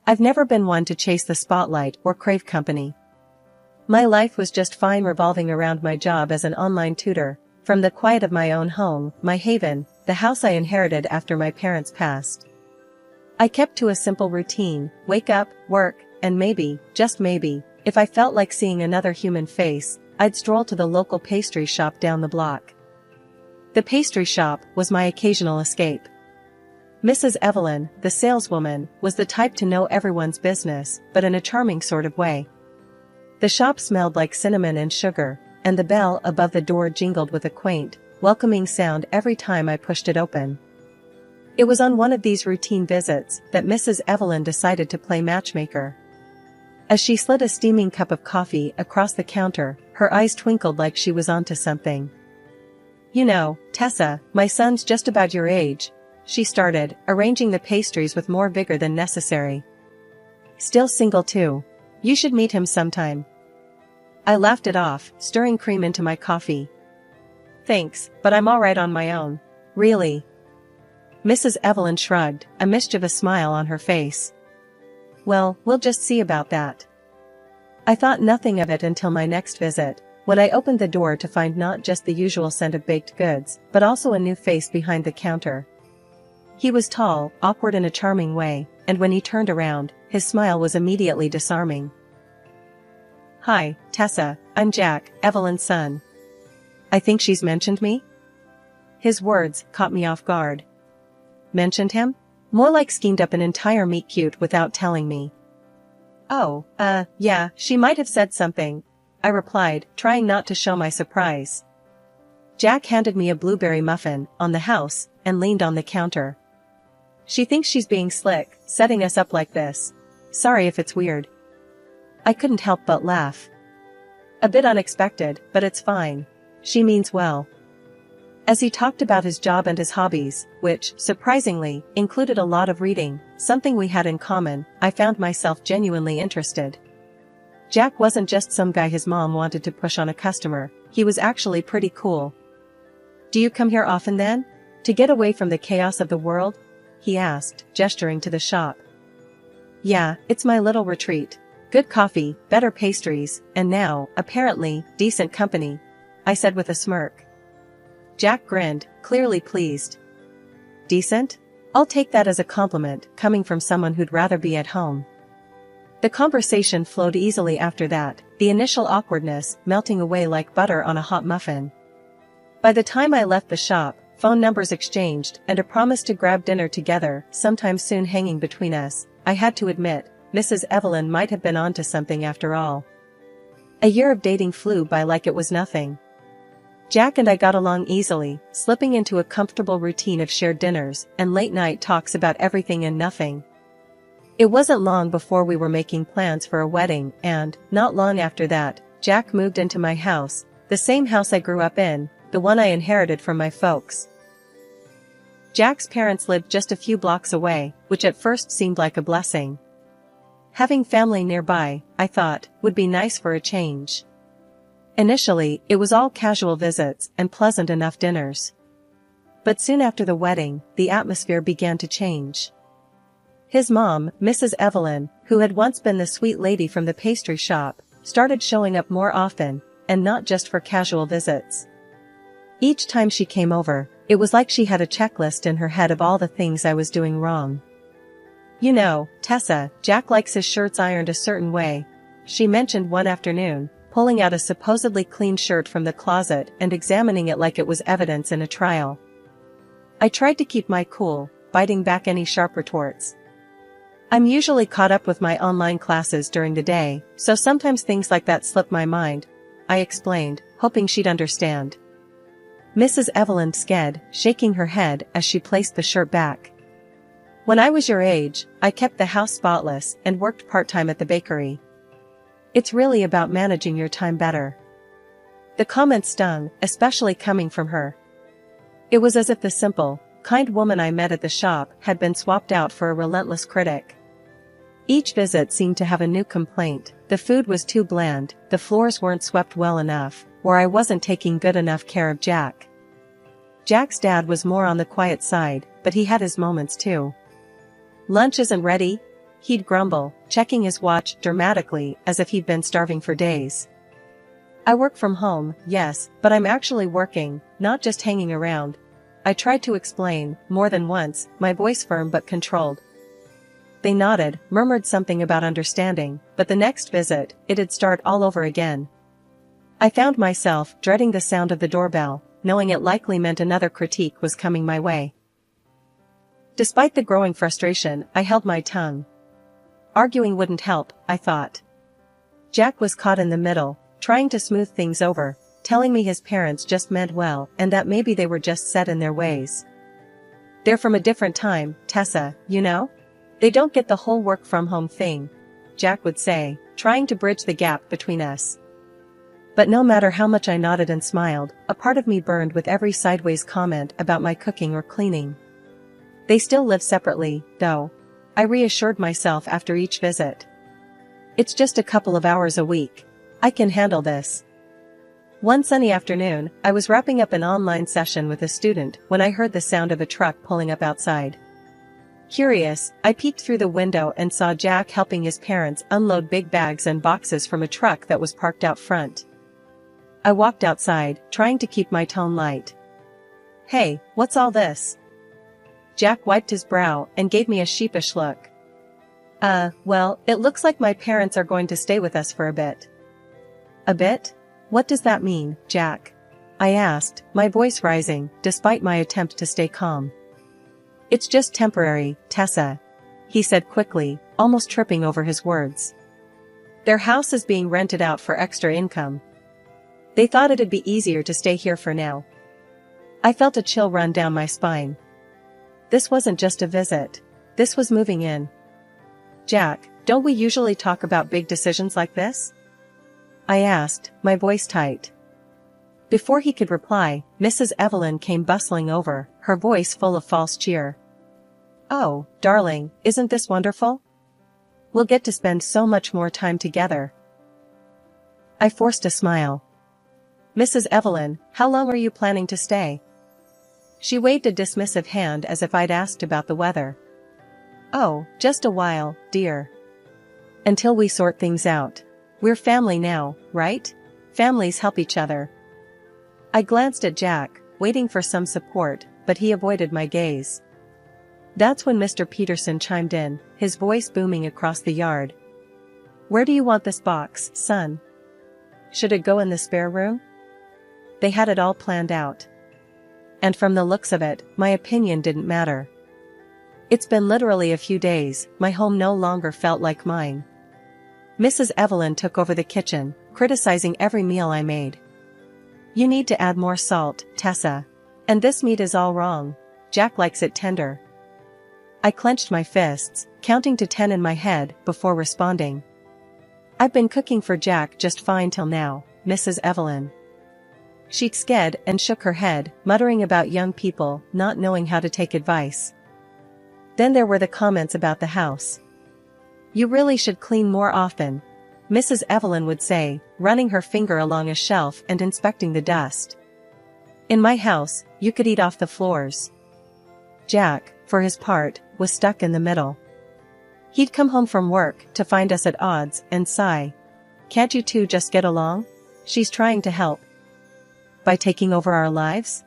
I've never been one to chase the spotlight or crave company. My life was just fine revolving around my job as an online tutor, from the quiet of my own home, my haven, the house I inherited after my parents passed. I kept to a simple routine: wake up, work, and maybe, just maybe, if I felt like seeing another human face, I'd stroll to the local pastry shop down the block. The pastry shop was my occasional escape. Mrs. Evelyn, the saleswoman, was the type to know everyone's business, but in a charming sort of way. The shop smelled like cinnamon and sugar, and the bell above the door jingled with a quaint, welcoming sound every time I pushed it open. It was on one of these routine visits that Mrs. Evelyn decided to play matchmaker. As she slid a steaming cup of coffee across the counter, her eyes twinkled like she was onto something. "You know, Tessa, my son's just about your age," she started, arranging the pastries with more vigor than necessary. "Still single too. You should meet him sometime." I laughed it off, stirring cream into my coffee. "Thanks, but I'm alright on my own." "Really?" Mrs. Evelyn shrugged, a mischievous smile on her face. "Well, we'll just see about that." I thought nothing of it until my next visit, when I opened the door to find not just the usual scent of baked goods, but also a new face behind the counter. He was tall, awkward in a charming way, and when he turned around, his smile was immediately disarming. "Hi, Tessa, I'm Jack, Evelyn's son. I think she's mentioned me?" His words caught me off guard. Mentioned him? More like schemed up an entire meet-cute without telling me. "Oh, yeah, she might have said something," I replied, trying not to show my surprise. Jack handed me a blueberry muffin, on the house, and leaned on the counter. "She thinks she's being slick, setting us up like this. Sorry if it's weird." I couldn't help but laugh. "A bit unexpected, but it's fine. She means well." As he talked about his job and his hobbies, which, surprisingly, included a lot of reading, something we had in common, I found myself genuinely interested. Jack wasn't just some guy his mom wanted to push on a customer, he was actually pretty cool. "Do you come here often then? To get away from the chaos of the world?" he asked, gesturing to the shop. "Yeah, it's my little retreat. Good coffee, better pastries, and now, apparently, decent company," I said with a smirk. Jack grinned, clearly pleased. "Decent? I'll take that as a compliment, coming from someone who'd rather be at home." The conversation flowed easily after that, the initial awkwardness melting away like butter on a hot muffin. By the time I left the shop, phone numbers exchanged and a promise to grab dinner together sometime soon hanging between us, I had to admit, Mrs. Evelyn might have been onto something after all. A year of dating flew by like it was nothing. Jack and I got along easily, slipping into a comfortable routine of shared dinners and late-night talks about everything and nothing. It wasn't long before we were making plans for a wedding, and, not long after that, Jack moved into my house, the same house I grew up in, the one I inherited from my folks. Jack's parents lived just a few blocks away, which at first seemed like a blessing. Having family nearby, I thought, would be nice for a change. Initially, it was all casual visits and pleasant enough dinners. But soon after the wedding, the atmosphere began to change. His mom, Mrs. Evelyn, who had once been the sweet lady from the pastry shop, started showing up more often, and not just for casual visits. Each time she came over, it was like she had a checklist in her head of all the things I was doing wrong. "You know, Tessa, Jack likes his shirts ironed a certain way," she mentioned one afternoon, pulling out a supposedly clean shirt from the closet and examining it like it was evidence in a trial. I tried to keep my cool, biting back any sharp retorts. "I'm usually caught up with my online classes during the day, so sometimes things like that slip my mind," I explained, hoping she'd understand. Mrs. Evelyn sked, shaking her head as she placed the shirt back. "When I was your age, I kept the house spotless and worked part-time at the bakery. It's really about managing your time better." The comment stung, especially coming from her. It was as if the simple, kind woman I met at the shop had been swapped out for a relentless critic. Each visit seemed to have a new complaint: the food was too bland, the floors weren't swept well enough, or I wasn't taking good enough care of Jack. Jack's dad was more on the quiet side, but he had his moments too. "Lunch isn't ready?" he'd grumble, checking his watch dramatically as if he'd been starving for days. I work from home, yes, but I'm actually working, not just hanging around. I tried to explain, more than once, my voice firm but controlled. They nodded, murmured something about understanding, but the next visit, it'd start all over again. I found myself dreading the sound of the doorbell, knowing it likely meant another critique was coming my way. Despite the growing frustration, I held my tongue. Arguing wouldn't help, I thought. Jack was caught in the middle, trying to smooth things over, telling me his parents just meant well and that maybe they were just set in their ways. They're from a different time, Tessa, you know? They don't get the whole work from home thing, Jack would say, trying to bridge the gap between us. But no matter how much I nodded and smiled, a part of me burned with every sideways comment about my cooking or cleaning. They still live separately, though. I reassured myself after each visit. It's just a couple of hours a week. I can handle this. One sunny afternoon, I was wrapping up an online session with a student when I heard the sound of a truck pulling up outside. Curious, I peeked through the window and saw Jack helping his parents unload big bags and boxes from a truck that was parked out front. I walked outside, trying to keep my tone light. Hey, what's all this? Jack wiped his brow and gave me a sheepish look. Well, it looks like my parents are going to stay with us for a bit. A bit? What does that mean, Jack? I asked, my voice rising, despite my attempt to stay calm. It's just temporary, Tessa, he said quickly, almost tripping over his words. Their house is being rented out for extra income. They thought it'd be easier to stay here for now. I felt a chill run down my spine. This wasn't just a visit. This was moving in. Jack, don't we usually talk about big decisions like this? I asked, my voice tight. Before he could reply, Mrs. Evelyn came bustling over, her voice full of false cheer. Oh, darling, isn't this wonderful? We'll get to spend so much more time together. I forced a smile. Mrs. Evelyn, how long are you planning to stay? She waved a dismissive hand as if I'd asked about the weather. Oh, just a while, dear. Until we sort things out. We're family now, right? Families help each other. I glanced at Jack, waiting for some support, but he avoided my gaze. That's when Mr. Peterson chimed in, his voice booming across the yard. Where do you want this box, son? Should it go in the spare room? They had it all planned out. And from the looks of it, my opinion didn't matter. It's been literally a few days, my home no longer felt like mine. Mrs. Evelyn took over the kitchen, criticizing every meal I made. You need to add more salt, Tessa. And this meat is all wrong. Jack likes it tender. I clenched my fists, counting to 10 in my head before responding. I've been cooking for Jack just fine till now, Mrs. Evelyn. She sked and shook her head, muttering about young people not knowing how to take advice. Then there were the comments about the house. You really should clean more often, Mrs. Evelyn would say, running her finger along a shelf and inspecting the dust. In my house, you could eat off the floors. Jack, for his part, was stuck in the middle. He'd come home from work to find us at odds and sigh. Can't you two just get along? She's trying to help. By taking over our lives?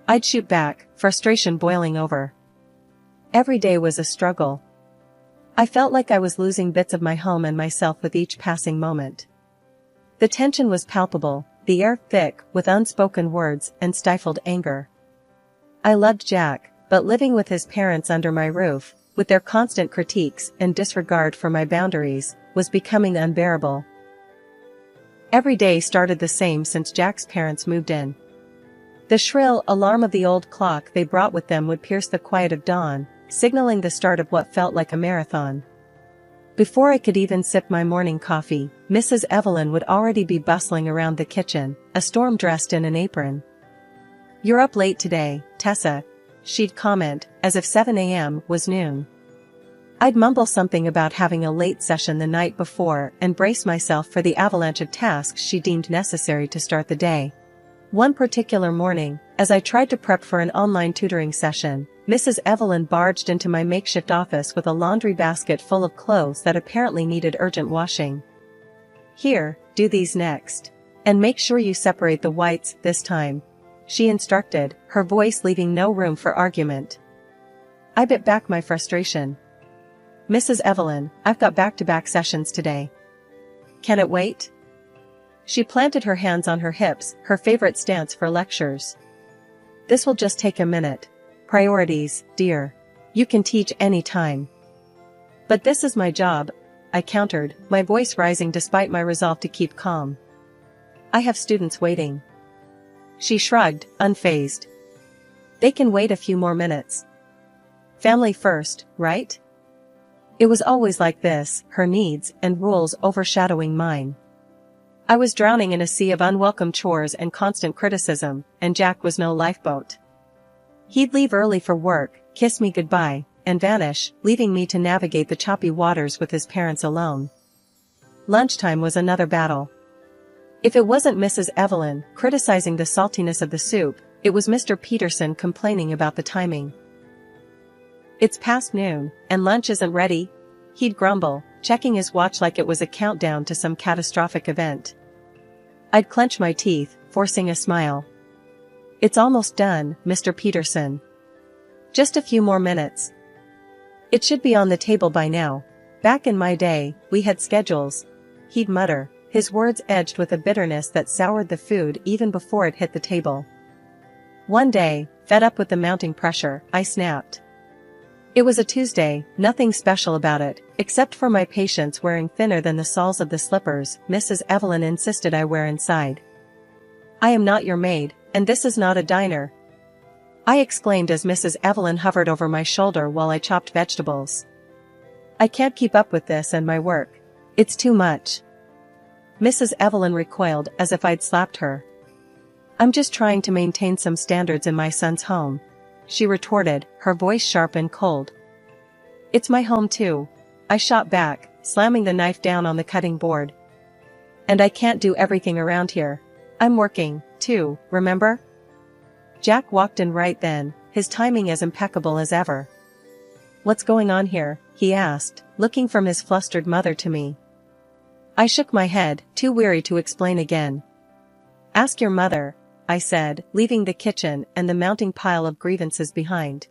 I'd shoot back, frustration boiling over. Every day was a struggle. I felt like I was losing bits of my home and myself with each passing moment. The tension was palpable, the air thick with unspoken words and stifled anger. I loved Jack, but living with his parents under my roof, with their constant critiques and disregard for my boundaries, was becoming unbearable. Every day started the same since Jack's parents moved in. The shrill alarm of the old clock they brought with them would pierce the quiet of dawn, signaling the start of what felt like a marathon. Before I could even sip my morning coffee, Mrs. Evelyn would already be bustling around the kitchen, a storm dressed in an apron. You're up late today, Tessa, she'd comment, as if 7 a.m. was noon. I'd mumble something about having a late session the night before and brace myself for the avalanche of tasks she deemed necessary to start the day. One particular morning, as I tried to prep for an online tutoring session, Mrs. Evelyn barged into my makeshift office with a laundry basket full of clothes that apparently needed urgent washing. "Here, do these next. And make sure you separate the whites this time," she instructed, her voice leaving no room for argument. I bit back my frustration. "Mrs. Evelyn, I've got back-to-back sessions today. Can it wait?" She planted her hands on her hips, her favorite stance for lectures. "This will just take a minute. Priorities, dear. You can teach any time." "But this is my job," I countered, my voice rising despite my resolve to keep calm. "I have students waiting." She shrugged, unfazed. "They can wait a few more minutes. Family first, right?" It was always like this, her needs and rules overshadowing mine. I was drowning in a sea of unwelcome chores and constant criticism, and Jack was no lifeboat. He'd leave early for work, kiss me goodbye, and vanish, leaving me to navigate the choppy waters with his parents alone. Lunchtime was another battle. If it wasn't Mrs. Evelyn criticizing the saltiness of the soup, it was Mr. Peterson complaining about the timing. "It's past noon, and lunch isn't ready," he'd grumble, checking his watch like it was a countdown to some catastrophic event. I'd clench my teeth, forcing a smile. "It's almost done, Mr. Peterson. Just a few more minutes. It should be on the table by now. Back in my day, we had schedules," he'd mutter, his words edged with a bitterness that soured the food even before it hit the table. One day, fed up with the mounting pressure, I snapped. It was a Tuesday, nothing special about it, except for my patients wearing thinner than the soles of the slippers Mrs. Evelyn insisted I wear inside. "I am not your maid, and this is not a diner," I exclaimed as Mrs. Evelyn hovered over my shoulder while I chopped vegetables. "I can't keep up with this and my work. It's too much." Mrs. Evelyn recoiled as if I'd slapped her. "I'm just trying to maintain some standards in my son's home," she retorted, her voice sharp and cold. "It's my home too," I shot back, slamming the knife down on the cutting board. "And I can't do everything around here. I'm working, too, remember?" Jack walked in right then, his timing as impeccable as ever. "What's going on here?" he asked, looking from his flustered mother to me. I shook my head, too weary to explain again. "Ask your mother," I said, leaving the kitchen and the mounting pile of grievances behind.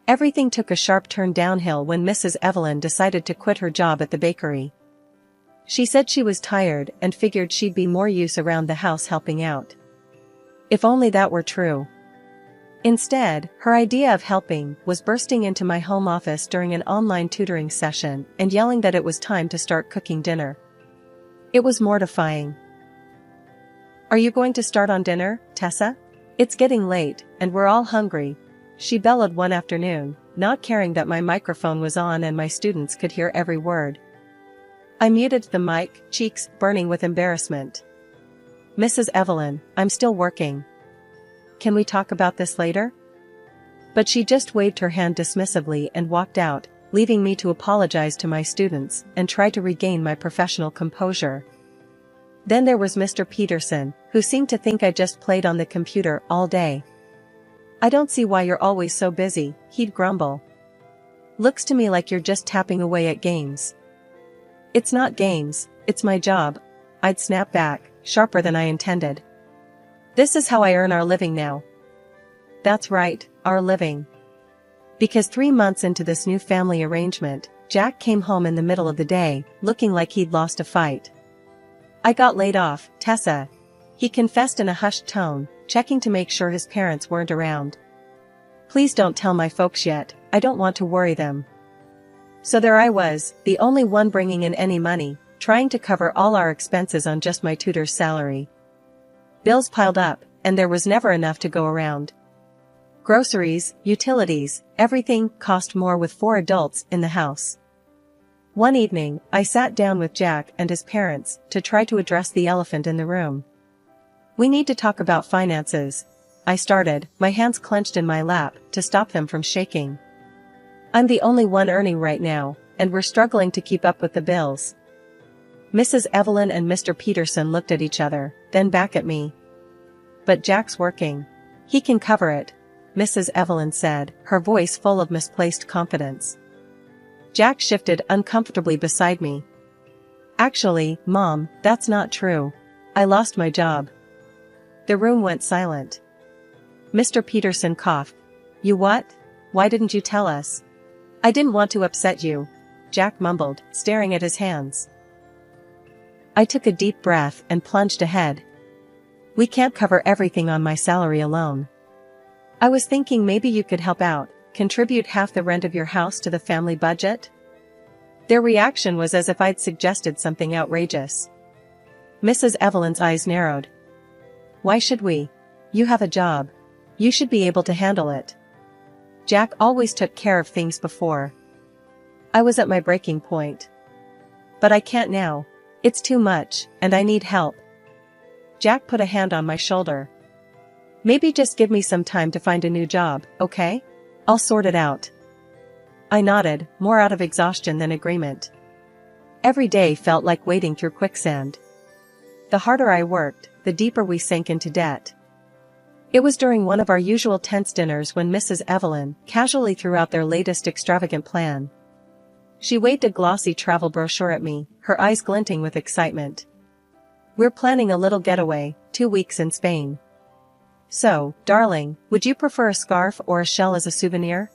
Everything took a sharp turn downhill when Mrs. Evelyn decided to quit her job at the bakery. She said she was tired and figured she'd be more use around the house helping out. If only that were true. Instead, her idea of helping was bursting into my home office during an online tutoring session and yelling that it was time to start cooking dinner. It was mortifying. "Are you going to start on dinner, Tessa? It's getting late, and we're all hungry," she bellowed one afternoon, not caring that my microphone was on and my students could hear every word. I muted the mic, cheeks burning with embarrassment. "Mrs. Evelyn, I'm still working. Can we talk about this later?" But she just waved her hand dismissively and walked out, leaving me to apologize to my students and try to regain my professional composure. Then there was Mr. Peterson, who seemed to think I just played on the computer all day. "I don't see why you're always so busy," he'd grumble. "Looks to me like you're just tapping away at games." "It's not games, it's my job," I'd snap back, sharper than I intended. "This is how I earn our living now." That's right, our living. Because 3 months into this new family arrangement, Jack came home in the middle of the day, looking like he'd lost a fight. "I got laid off, Tessa," he confessed in a hushed tone, checking to make sure his parents weren't around. "Please don't tell my folks yet, I don't want to worry them." So there I was, the only one bringing in any money, trying to cover all our expenses on just my tutor's salary. Bills piled up, and there was never enough to go around. Groceries, utilities, everything cost more with 4 adults in the house. One evening, I sat down with Jack and his parents to try to address the elephant in the room. "We need to talk about finances," I started, my hands clenched in my lap to stop them from shaking. "I'm the only one earning right now, and we're struggling to keep up with the bills." Mrs. Evelyn and Mr. Peterson looked at each other, then back at me. But Jack's working. He can cover it, Mrs. Evelyn said, her voice full of misplaced confidence. Jack shifted uncomfortably beside me. Actually, Mom, that's not true. I lost my job. The room went silent. Mr. Peterson coughed. You what? Why didn't you tell us? I didn't want to upset you, Jack mumbled, staring at his hands. I took a deep breath and plunged ahead. We can't cover everything on my salary alone. I was thinking maybe you could help out, contribute half the rent of your house to the family budget? Their reaction was as if I'd suggested something outrageous. Mrs. Evelyn's eyes narrowed. Why should we? You have a job. You should be able to handle it. Jack always took care of things before. I was at my breaking point. But I can't now. It's too much, and I need help. Jack put a hand on my shoulder. Maybe just give me some time to find a new job, okay? I'll sort it out. I nodded, more out of exhaustion than agreement. Every day felt like wading through quicksand. The harder I worked, the deeper we sank into debt. It was during one of our usual tense dinners when Mrs. Evelyn casually threw out their latest extravagant plan. She waved a glossy travel brochure at me, her eyes glinting with excitement. We're planning a little getaway, 2 weeks in Spain. So, darling, would you prefer a scarf or a shell as a souvenir?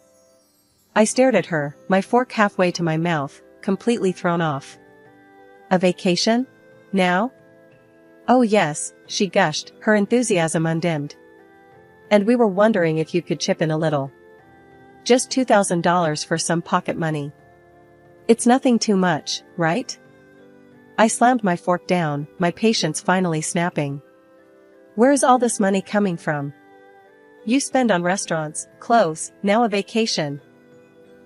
I stared at her, my fork halfway to my mouth, completely thrown off. A vacation? Now? Oh yes, she gushed, her enthusiasm undimmed. And we were wondering if you could chip in a little. Just $2,000 for some pocket money. It's nothing too much, right? I slammed my fork down, my patience finally snapping. Where is all this money coming from? You spend on restaurants, clothes, now a vacation.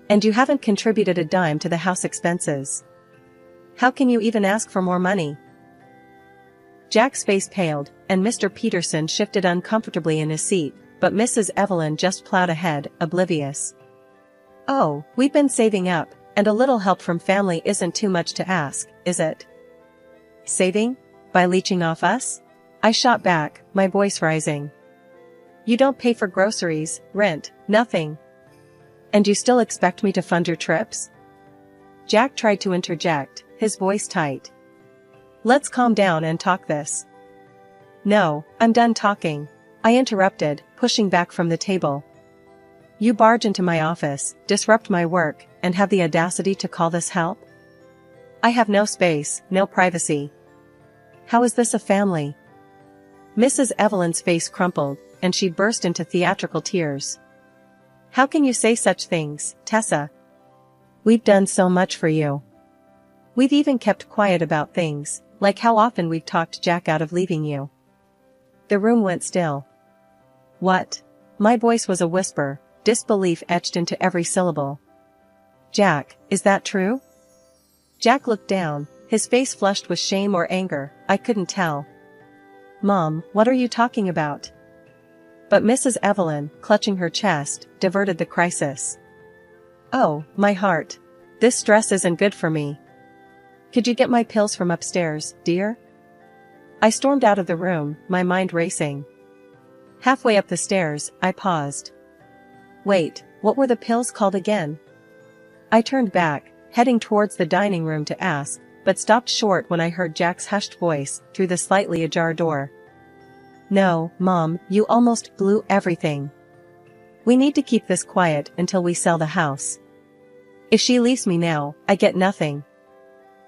And you haven't contributed a dime to the house expenses. How can you even ask for more money? Jack's face paled, and Mr. Peterson shifted uncomfortably in his seat, but Mrs. Evelyn just plowed ahead, oblivious. Oh, we've been saving up, and a little help from family isn't too much to ask, is it? Saving? By leeching off us? I shot back, my voice rising. You don't pay for groceries, rent, nothing. And you still expect me to fund your trips? Jack tried to interject, his voice tight. Let's calm down and talk this. No, I'm done talking, I interrupted, pushing back from the table. You barge into my office, disrupt my work, and have the audacity to call this help? I have no space, no privacy. How is this a family? Mrs. Evelyn's face crumpled, and she burst into theatrical tears. How can you say such things, Tessa? We've done so much for you. We've even kept quiet about things, like how often we've talked Jack out of leaving you. The room went still. What? My voice was a whisper, disbelief etched into every syllable. Jack, is that true? Jack looked down, his face flushed with shame or anger, I couldn't tell. Mom, what are you talking about? But Mrs. Evelyn, clutching her chest, diverted the crisis. Oh, my heart. This stress isn't good for me. Could you get my pills from upstairs, dear? I stormed out of the room, my mind racing. Halfway up the stairs, I paused. Wait, what were the pills called again? I turned back, heading towards the dining room to ask, but stopped short when I heard Jack's hushed voice through the slightly ajar door. No, Mom, you almost blew everything. We need to keep this quiet until we sell the house. If she leaves me now, I get nothing.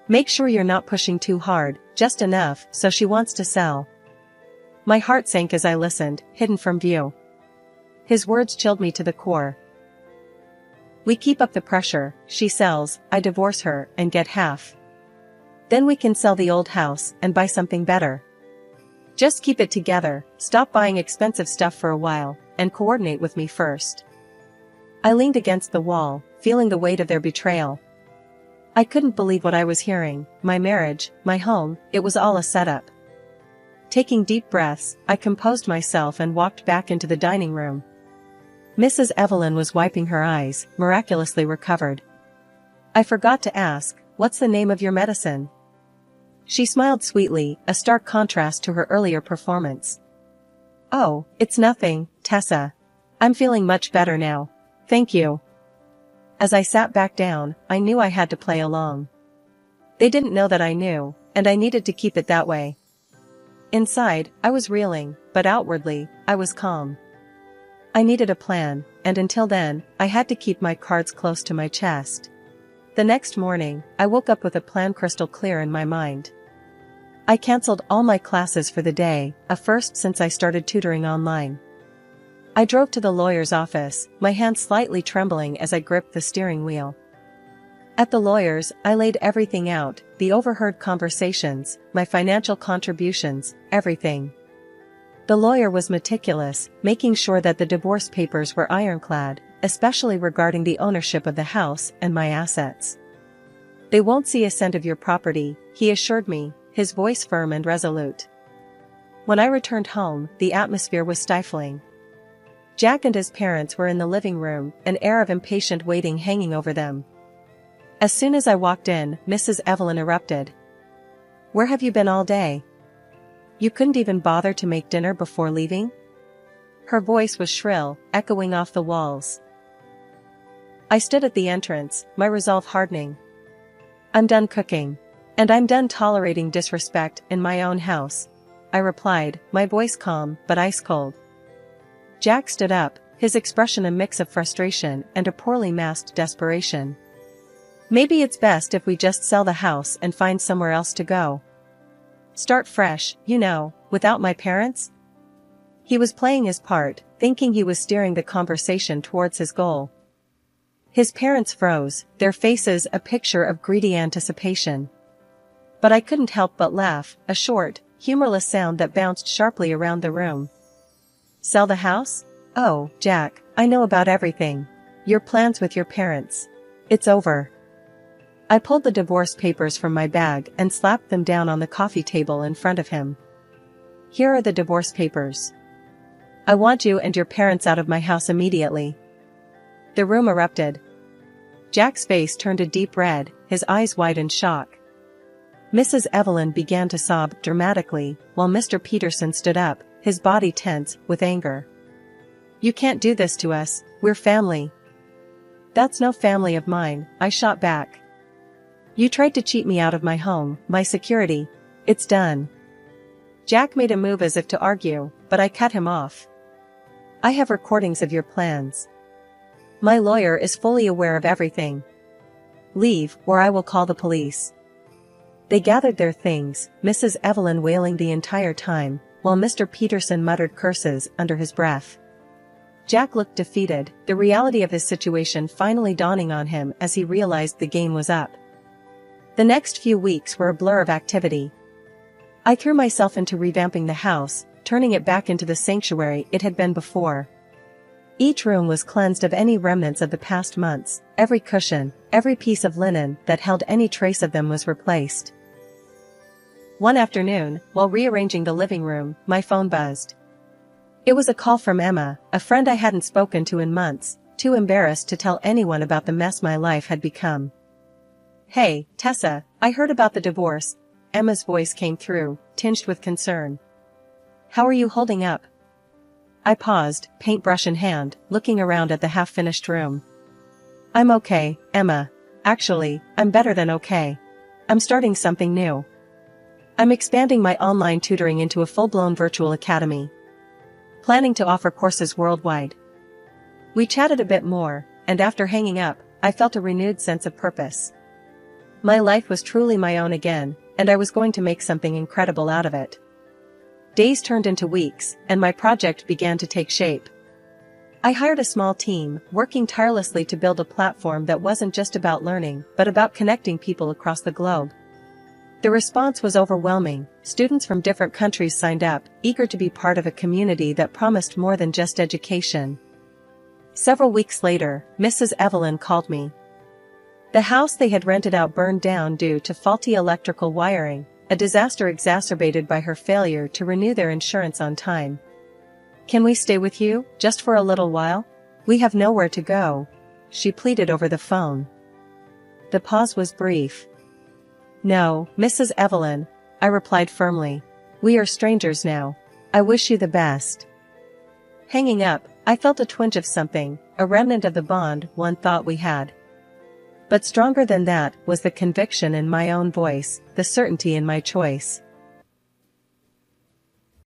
Make sure you're not pushing too hard, just enough so she wants to sell. My heart sank as I listened, hidden from view. His words chilled me to the core. We keep up the pressure, she sells, I divorce her, and get half. Then we can sell the old house and buy something better. Just keep it together, stop buying expensive stuff for a while, and coordinate with me first. I leaned against the wall, feeling the weight of their betrayal. I couldn't believe what I was hearing, my marriage, my home, it was all a setup. Taking deep breaths, I composed myself and walked back into the dining room. Mrs. Evelyn was wiping her eyes, miraculously recovered. I forgot to ask, what's the name of your medicine? She smiled sweetly, a stark contrast to her earlier performance. "Oh, it's nothing, Tessa. I'm feeling much better now. Thank you." As I sat back down, I knew I had to play along. They didn't know that I knew, and I needed to keep it that way. Inside, I was reeling, but outwardly, I was calm. I needed a plan, and until then, I had to keep my cards close to my chest. The next morning, I woke up with a plan crystal clear in my mind. I canceled all my classes for the day, a first since I started tutoring online. I drove to the lawyer's office, my hand slightly trembling as I gripped the steering wheel. At the lawyer's, I laid everything out, the overheard conversations, my financial contributions, everything. The lawyer was meticulous, making sure that the divorce papers were ironclad, especially regarding the ownership of the house and my assets. "They won't see a cent of your property," he assured me, his voice firm and resolute. When I returned home, the atmosphere was stifling. Jack and his parents were in the living room, an air of impatient waiting hanging over them. As soon as I walked in, Mrs. Evelyn erupted. "Where have you been all day? You couldn't even bother to make dinner before leaving?" Her voice was shrill, echoing off the walls. I stood at the entrance, my resolve hardening. "I'm done cooking. And I'm done tolerating disrespect in my own house," I replied, my voice calm but ice cold. Jack stood up, his expression a mix of frustration and a poorly masked desperation. "Maybe it's best if we just sell the house and find somewhere else to go. Start fresh, you know, without my parents?" He was playing his part, thinking he was steering the conversation towards his goal. His parents froze, their faces a picture of greedy anticipation. But I couldn't help but laugh, a short, humorless sound that bounced sharply around the room. "Sell the house? Oh, Jack, I know about everything. Your plans with your parents. It's over." I pulled the divorce papers from my bag and slapped them down on the coffee table in front of him. "Here are the divorce papers. I want you and your parents out of my house immediately." The room erupted. Jack's face turned a deep red, his eyes wide in shock. Mrs. Evelyn began to sob dramatically, while Mr. Peterson stood up, his body tense with anger. "You can't do this to us, we're family." "That's no family of mine," I shot back. "You tried to cheat me out of my home, my security. It's done." Jack made a move as if to argue, but I cut him off. "I have recordings of your plans. My lawyer is fully aware of everything. Leave, or I will call the police." They gathered their things, Mrs. Evelyn wailing the entire time, while Mr. Peterson muttered curses under his breath. Jack looked defeated, the reality of his situation finally dawning on him as he realized the game was up. The next few weeks were a blur of activity. I threw myself into revamping the house, turning it back into the sanctuary it had been before. Each room was cleansed of any remnants of the past months, every cushion, every piece of linen that held any trace of them was replaced. One afternoon, while rearranging the living room, my phone buzzed. It was a call from Emma, a friend I hadn't spoken to in months, too embarrassed to tell anyone about the mess my life had become. "Hey, Tessa, I heard about the divorce," Emma's voice came through, tinged with concern. "How are you holding up?" I paused, paintbrush in hand, looking around at the half-finished room. "I'm okay, Emma. Actually, I'm better than okay. I'm starting something new. I'm expanding my online tutoring into a full-blown virtual academy. Planning to offer courses worldwide." We chatted a bit more, and after hanging up, I felt a renewed sense of purpose. My life was truly my own again, and I was going to make something incredible out of it. Days turned into weeks, and my project began to take shape. I hired a small team, working tirelessly to build a platform that wasn't just about learning, but about connecting people across the globe. The response was overwhelming. Students from different countries signed up, eager to be part of a community that promised more than just education. Several weeks later, Mrs. Evelyn called me. The house they had rented out burned down due to faulty electrical wiring, a disaster exacerbated by her failure to renew their insurance on time. "Can we stay with you, just for a little while? We have nowhere to go," she pleaded over the phone. The pause was brief. "No, Mrs. Evelyn," I replied firmly. "We are strangers now. I wish you the best." Hanging up, I felt a twinge of something, a remnant of the bond one thought we had. But stronger than that was the conviction in my own voice, the certainty in my choice.